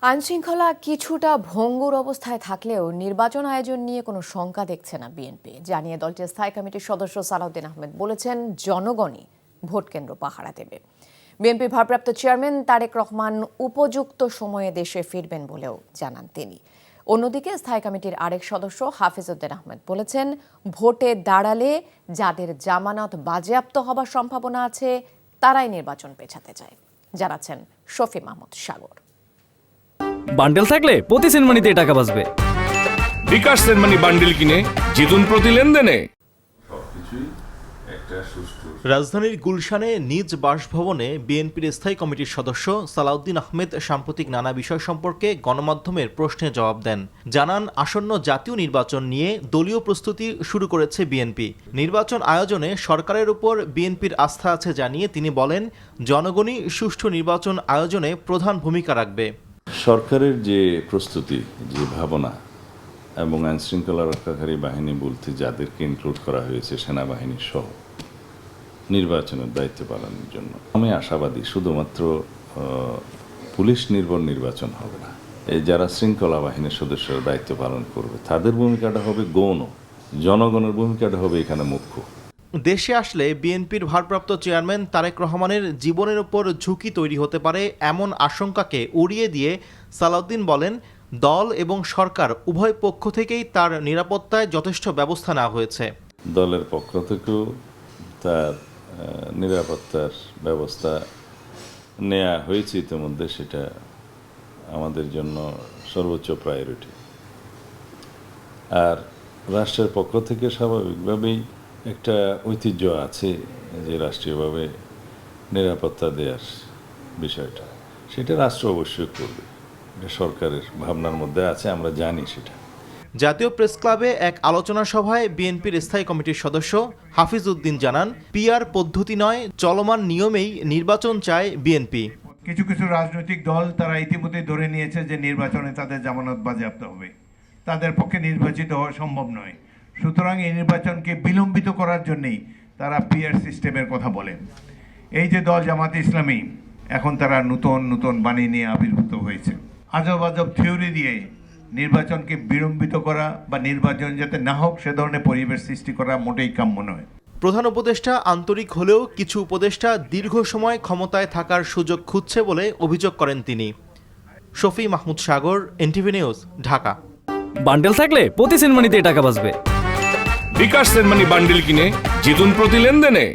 আইনশৃঙ্খলা কিছুটা ভঙ্গুর অবস্থায় থাকলেও নির্বাচন আয়োজন নিয়ে কোনো শঙ্কা দেখছে না বিএনপি জানিয়ে দলটির স্থায়ী কমিটির সদস্য সালাউদ্দিন আহমেদ বলেছেন, জনগণই ভোট কেন্দ্র পাহারা দেবে। বিএনপির ভারপ্রাপ্ত চেয়ারম্যান তারেক রহমান উপযুক্ত সময়ে দেশে ফিরবেন বলেও জানান তিনি। অন্যদিকে স্থায়ী কমিটির আরেক সদস্য হাফিজউদ্দিন আহমেদ বলেছেন, ভোটে দাঁড়ালে যাদের জামানত বাজেয়াপ্ত হবার সম্ভাবনা আছে তারাই নির্বাচন পেছাতে চায়। জানাচ্ছেন শফি মাহমুদ সাগর। বান্ডেল থাকলে প্রতি সেনমানিতে টাকা বাঁচবে। বিকাশ সেনমানি বান্ডেল কিনে জিতুন প্রতি লেনদেনে। রাজধানীর গুলশানে নিজ বাসভবনে বিএনপির স্থায়ী কমিটির সদস্য সালাউদ্দিন আহমেদ সাম্প্রতিক নানা বিষয় সম্পর্কে গণমাধ্যমের প্রশ্নের জবাব দেন। জানান, আসন্ন জাতীয় নির্বাচন নিয়ে দলীয় প্রস্তুতি শুরু করেছে বিএনপি। নির্বাচন আয়োজনে সরকারের উপর বিএনপির আস্থা আছে জানিয়ে তিনি বলেন, জনগণই সুষ্ঠু নির্বাচন আয়োজনে প্রধান ভূমিকা রাখবে। সরকারের যে প্রস্তুতি, যে ভাবনা এবং আইনশৃঙ্খলা রক্ষাকারী বাহিনী বলতে যাদেরকে ইনক্লুড করা হয়েছে সেনাবাহিনী সহ নির্বাচনের দায়িত্ব পালনের জন্য আমি আশাবাদী শুধুমাত্র পুলিশ নির্ভর নির্বাচন হবে না। এই যারা শৃঙ্খলা বাহিনীর সদস্যরা দায়িত্ব পালন করবে তাদের ভূমিকাটা হবে গৌণ, জনগণের ভূমিকাটা হবে এখানে মুখ্য। দেশে আসলে বিএনপির ভারপ্রাপ্ত চেয়ারম্যান তারেক রহমানের জীবনের উপর ঝুঁকি তৈরি হতে পারে এমন আশঙ্কাকে উড়িয়ে দিয়ে সালাউদ্দিন বলেন, দল এবং সরকার উভয় পক্ষ থেকেই তার নিরাপত্তায় যথেষ্ট ব্যবস্থা নেওয়া হয়েছে। দলের পক্ষ থেকেও তার নিরাপত্তার ব্যবস্থা নেওয়া হয়েছে ইতিমধ্যে, সেটা আমাদের জন্য সর্বোচ্চ প্রায়োরিটি। আর রাষ্ট্রের পক্ষ থেকে স্বাভাবিকভাবেই একটা ঐতিহ্য আছে যে রাষ্ট্রীয়ভাবে নিরাপত্তা দেওয়ার বিষয়টা, সেটা রাষ্ট্র অবশ্যই করবে। এটা সরকারের ভাবনার মধ্যে আছে, আমরা জানি সেটা। জাতীয় প্রেস ক্লাবে এক আলোচনা সভায় বিএনপির স্থায়ী কমিটির সদস্য হাফিজউদ্দিন জানান, পিআর পদ্ধতি নয়, চলমান নিয়মেই নির্বাচন চায় বিএনপি। কিছু কিছু রাজনৈতিক দল তারা ইতিমধ্যে ধরে নিয়েছে যে নির্বাচনে তাদের জামানত বাজেয়াপ্ত হবে, তাদের পক্ষে নির্বাচিত হওয়া সম্ভব নয়। সুতরাং এই নির্বাচনকে বিলম্বিত করার জন্যই তারা পিআর সিস্টেমের কথা বলেন। এই যে দল জামাতে ইসলামী, এখন তারা নতুন নতুন বাণী নিয়ে আবির্ভূত হয়েছে। আজব আজব থিওরি দিয়ে নির্বাচনকে বিলম্বিত করা বা নির্বাচন যাতে না হোক সে ধরনের পরিবেশ সৃষ্টি করা মোটেই কাম্য নয়। প্রধান উপদেষ্টা আন্তরিক হলেও কিছু উপদেষ্টা দীর্ঘ সময় ক্ষমতায় থাকার সুযোগ খুঁজছে বলে অভিযোগ করেন তিনি। শফি মাহমুদ সাগর, এনটিভি নিউজ, ঢাকা। বান্ডেল থাকলে প্রতি সেনমানিতে টাকা বাঁচবে। বিকাশ সেনমানি বান্ডেল কিনে জিতুন প্রতি লেনদেনে।